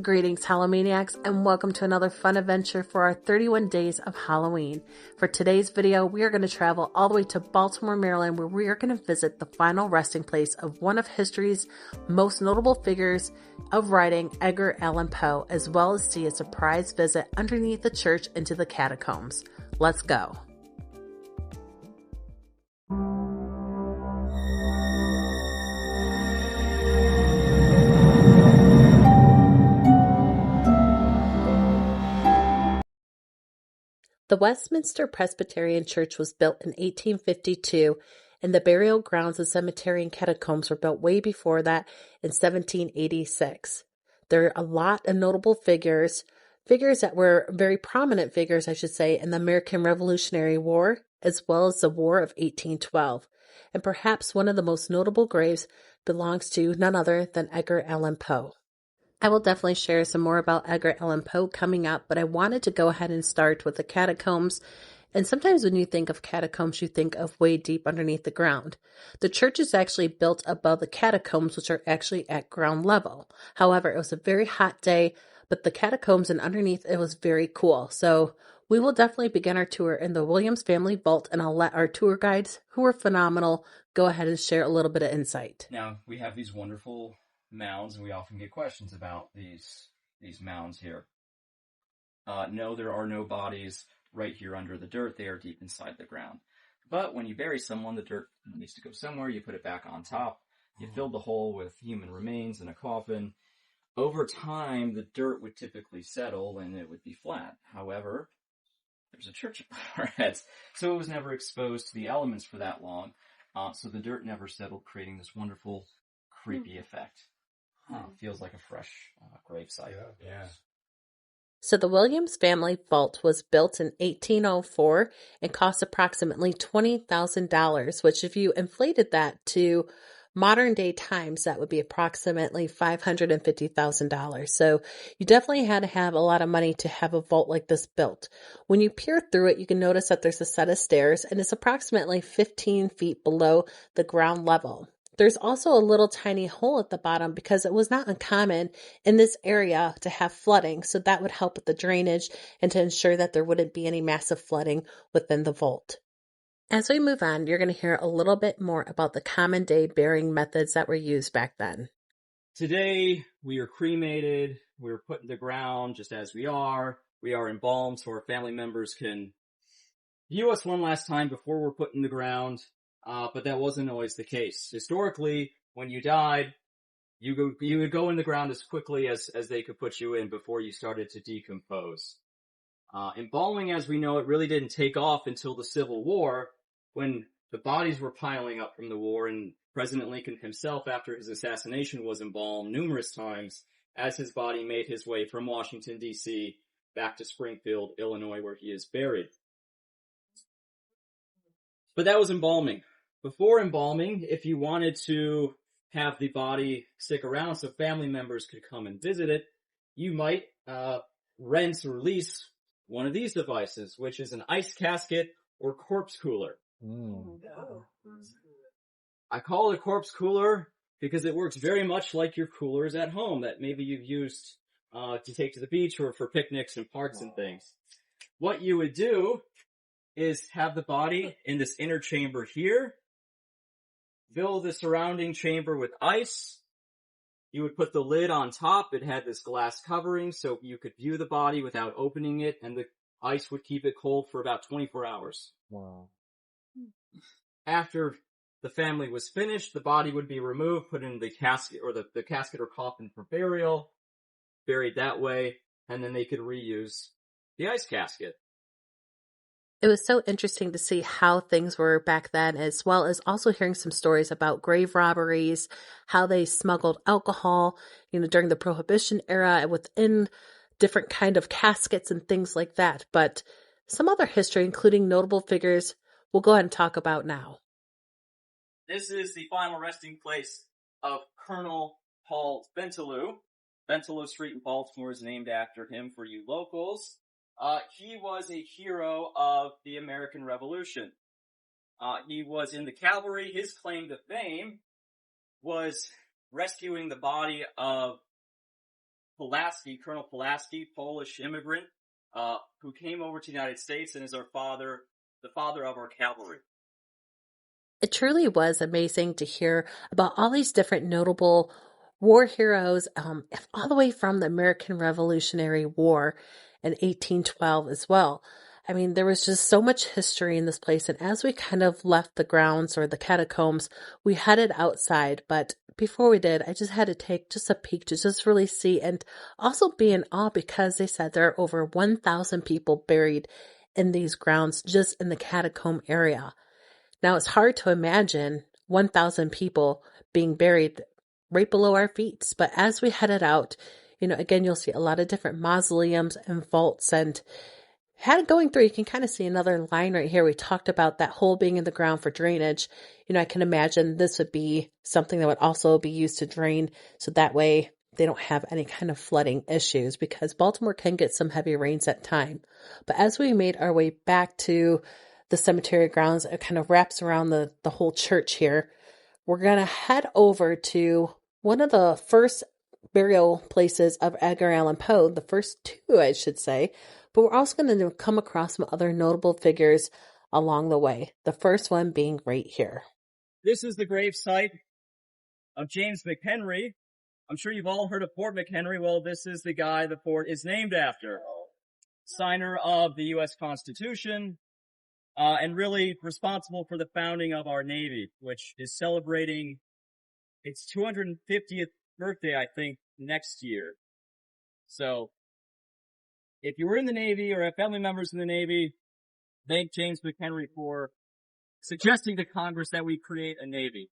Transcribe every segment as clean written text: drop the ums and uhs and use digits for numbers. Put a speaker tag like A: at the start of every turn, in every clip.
A: Greetings, Hallowmaniacs, and welcome to another fun adventure for our 31 days of Halloween. For today's video, we are going to travel all the way to Baltimore, Maryland, where we are going to visit the final resting place of one of history's most notable figures of writing, Edgar Allan Poe, as well as see a surprise visit underneath the church into the catacombs. Let's go. The Westminster Presbyterian Church was built in 1852, and the burial grounds and cemetery and catacombs were built way before that in 1786. There are a lot of notable figures that were very prominent figures, I should say, in the American Revolutionary War, as well as the War of 1812. And perhaps one of the most notable graves belongs to none other than Edgar Allan Poe. I will definitely share some more about Edgar Allan Poe coming up, but I wanted to go ahead and start with the catacombs. And sometimes when you think of catacombs, you think of way deep underneath the ground. The church is actually built above the catacombs, which are actually at ground level. However, it was a very hot day, but the catacombs and underneath it was very cool. So we will definitely begin our tour in the Williams family vault, and I'll let our tour guides, who are phenomenal, go ahead and share a little bit of insight.
B: Now, we have these wonderful mounds, and we often get questions about these mounds here. No, there are no bodies right here under the dirt. They are deep inside the ground. But when you bury someone, the dirt needs to go somewhere. You put it back on top. You filled the hole with human remains in a coffin. Over time, the dirt would typically settle and it would be flat. However, there's a church above our heads, so it was never exposed to the elements for that long. So the dirt never settled, creating this wonderful, creepy effect. Feels like a fresh gravesite.
C: Yeah.
A: So the Williams family vault was built in 1804 and cost approximately $20,000, which if you inflated that to modern day times, that would be approximately $550,000. So you definitely had to have a lot of money to have a vault like this built. When you peer through it, you can notice that there's a set of stairs and it's approximately 15 feet below the ground level. There's also a little tiny hole at the bottom because it was not uncommon in this area to have flooding, so that would help with the drainage and to ensure that there wouldn't be any massive flooding within the vault. As we move on, you're going to hear a little bit more about the common day burying methods that were used back then.
B: Today, we are cremated, we're put in the ground just as we are. We are embalmed so our family members can view us one last time before we're put in the ground. But that wasn't always the case. Historically, when you died, you would go in the ground as quickly as they could put you in before you started to decompose. Embalming, as we know it, really didn't take off until the Civil War, when the bodies were piling up from the war, and President Lincoln himself, after his assassination, was embalmed numerous times as his body made his way from Washington, D.C. back to Springfield, Illinois, where he is buried. But that was embalming. Before embalming, if you wanted to have the body stick around so family members could come and visit it, you might rent or lease one of these devices, which is an ice casket or corpse cooler. I call it a corpse cooler because it works very much like your coolers at home that maybe you've used to take to the beach or for picnics and parks and things. What you would do is have the body in this inner chamber here, fill the surrounding chamber with ice. You would put the lid on top. It had this glass covering so you could view the body without opening it, and the ice would keep it cold for about 24 hours.
C: Wow.
B: After the family was finished, the body would be removed, put in the casket or the casket or coffin for burial, buried that way, and then they could reuse the ice casket.
A: It was so interesting to see how things were back then, as well as also hearing some stories about grave robberies, how they smuggled alcohol, during the Prohibition era within different kind of caskets and things like that. But some other history, including notable figures, we'll go ahead and talk about now.
B: This is the final resting place of Colonel Paul Bentelou. Bentelou Street in Baltimore is named after him for you locals. He was a hero of the American Revolution. He was in the cavalry. His claim to fame was rescuing the body of Pulaski, Colonel Pulaski, Polish immigrant, who came over to the United States and is the father of our cavalry.
A: It truly was amazing to hear about all these different notable war heroes, all the way from the American Revolutionary War in 1812 as well. I mean, there was just so much history in this place. And as we kind of left the grounds or the catacombs, we headed outside. But before we did, I just had to take just a peek to just really see and also be in awe because they said there are over 1,000 people buried in these grounds just in the catacomb area. Now, it's hard to imagine 1,000 people being buried right below our feet. But as we headed out, again, you'll see a lot of different mausoleums and vaults. And going through, you can kind of see another line right here. We talked about that hole being in the ground for drainage. I can imagine this would be something that would also be used to drain. So that way they don't have any kind of flooding issues because Baltimore can get some heavy rains at time. But as we made our way back to the cemetery grounds, it kind of wraps around the whole church here. We're going to head over to one of the first burial places of Edgar Allan Poe, the first two, I should say, but we're also going to come across some other notable figures along the way. The first one being right here.
B: This is the grave site of James McHenry. I'm sure you've all heard of Fort McHenry. Well, this is the guy the fort is named after. Signer of the U.S. Constitution, and really responsible for the founding of our Navy, which is celebrating its 250th birthday, I think, next year. So, if you were in the Navy or have family members in the Navy, thank James McHenry for suggesting to Congress that we create a Navy.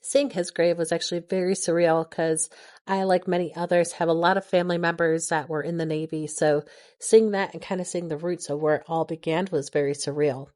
A: Seeing his grave was actually very surreal because I, like many others, have a lot of family members that were in the Navy. So seeing that and kind of seeing the roots of where it all began was very surreal.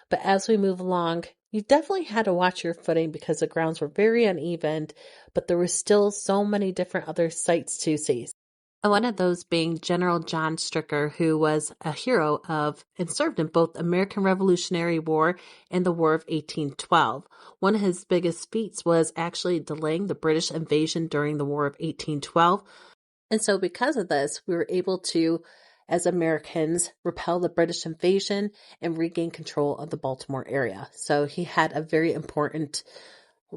A: But as we move along, you definitely had to watch your footing because the grounds were very uneven, but there were still so many different other sights to see. And one of those being General John Stricker, who was a hero of and served in both the American Revolutionary War and the War of 1812. One of his biggest feats was actually delaying the British invasion during the War of 1812. And so because of this, we were able to, as Americans, repel the British invasion and regain control of the Baltimore area. So he had a very important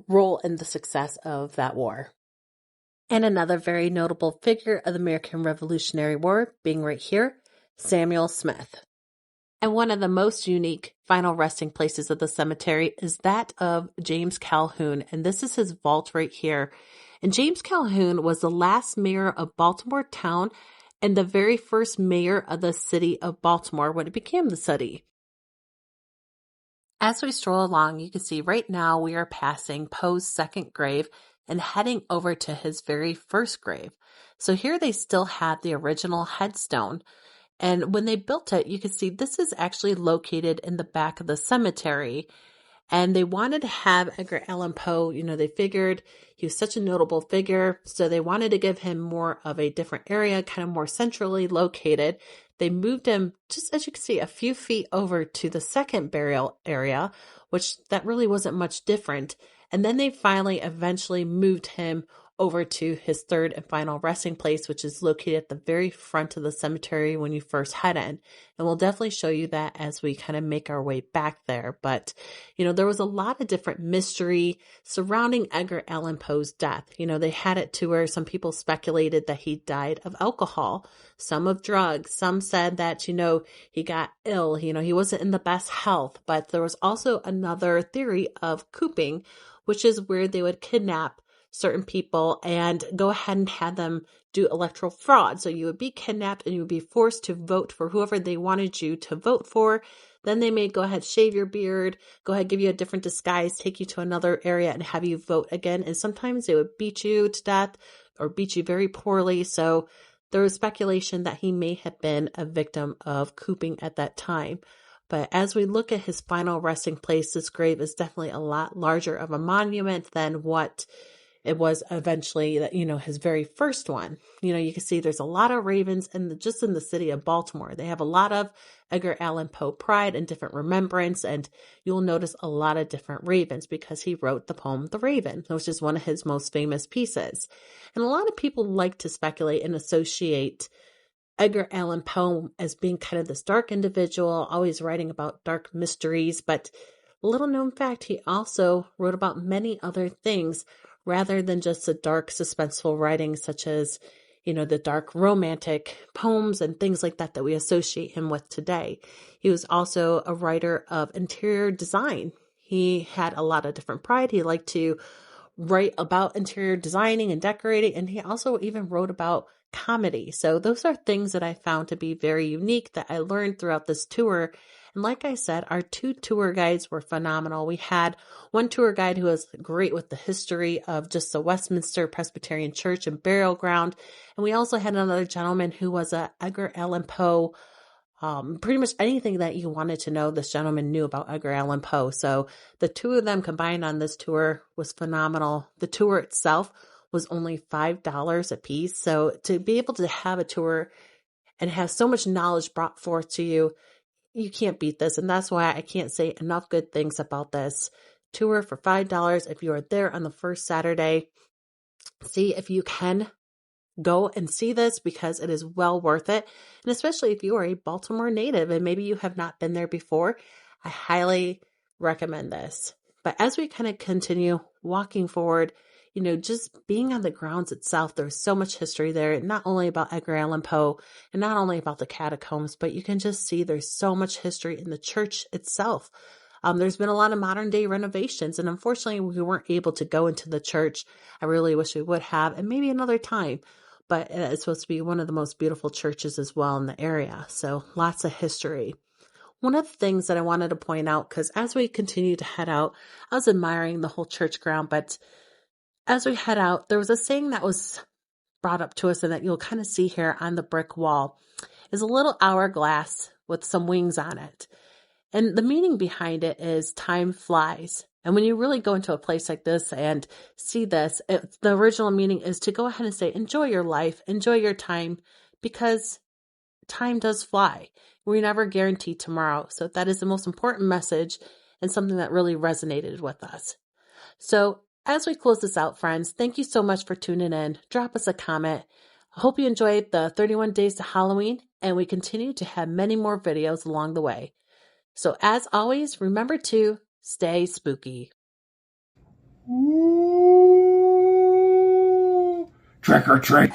A: role in the success of that war. And another very notable figure of the American Revolutionary War being right here, Samuel Smith. And one of the most unique final resting places of the cemetery is that of James Calhoun. And this is his vault right here. And James Calhoun was the last mayor of Baltimore town and the very first mayor of the city of Baltimore when it became the city. As we stroll along, you can see right now we are passing Poe's second grave and heading over to his very first grave. So here they still have the original headstone. And when they built it, you can see this is actually located in the back of the cemetery. And they wanted to have Edgar Allan Poe, they figured he was such a notable figure. So they wanted to give him more of a different area, kind of more centrally located. They moved him, just as you can see, a few feet over to the second burial area, which that really wasn't much different. And then they finally eventually moved him over to his third and final resting place, which is located at the very front of the cemetery when you first head in. And we'll definitely show you that as we kind of make our way back there. But, there was a lot of different mystery surrounding Edgar Allan Poe's death. They had it to where some people speculated that he died of alcohol, some of drugs. Some said that, he got ill, he wasn't in the best health. But there was also another theory of cooping, which is where they would kidnap certain people and go ahead and have them do electoral fraud. So you would be kidnapped and you would be forced to vote for whoever they wanted you to vote for. Then they may go ahead, shave your beard, go ahead, give you a different disguise, take you to another area and have you vote again. And sometimes they would beat you to death or beat you very poorly. So there was speculation that he may have been a victim of cooping at that time. But as we look at his final resting place, this grave is definitely a lot larger of a monument than what it was eventually, his very first one. You can see there's a lot of ravens just in the city of Baltimore. They have a lot of Edgar Allan Poe pride and different remembrance, and you'll notice a lot of different ravens because he wrote the poem The Raven, which is one of his most famous pieces. And a lot of people like to speculate and associate Edgar Allan Poe as being kind of this dark individual, always writing about dark mysteries, but little known fact, he also wrote about many other things rather than just the dark, suspenseful writing, such as, the dark romantic poems and things like that we associate him with today. He was also a writer of interior design. He had a lot of different pride. He liked to write about interior designing and decorating, and he also even wrote about comedy. So those are things that I found to be very unique that I learned throughout this tour. And like I said, our 2 tour guides were phenomenal. We had one tour guide who was great with the history of just the Westminster Presbyterian Church and burial ground. And we also had another gentleman who was a Edgar Allan Poe. Pretty much anything that you wanted to know, this gentleman knew about Edgar Allan Poe. So the 2 of them combined on this tour was phenomenal. The tour itself was only $5 a piece. So to be able to have a tour and have so much knowledge brought forth to you, you can't beat this. And that's why I can't say enough good things about this tour for $5. If you are there on the first Saturday, see if you can go and see this because it is well worth it. And especially if you are a Baltimore native and maybe you have not been there before, I highly recommend this. But as we kind of continue walking forward, just being on the grounds itself, there's so much history there, not only about Edgar Allan Poe and not only about the catacombs, but you can just see there's so much history in the church itself. There's been a lot of modern day renovations, and unfortunately we weren't able to go into the church. I really wish we would have, and maybe another time. But it's supposed to be one of the most beautiful churches as well in the area. So lots of history. One of the things that I wanted to point out, because as we continue to head out, I was admiring the whole church ground, but as we head out, there was a saying that was brought up to us and that you'll kind of see here on the brick wall is a little hourglass with some wings on it. And the meaning behind it is time flies. And when you really go into a place like this and see this, the original meaning is to go ahead and say, enjoy your life, enjoy your time, because time does fly. We never guarantee tomorrow. So that is the most important message and something that really resonated with us. So as we close this out, friends, thank you so much for tuning in. Drop us a comment. I hope you enjoyed the 31 days to Halloween, and we continue to have many more videos along the way. So as always, remember to stay spooky.
C: Trick or treat.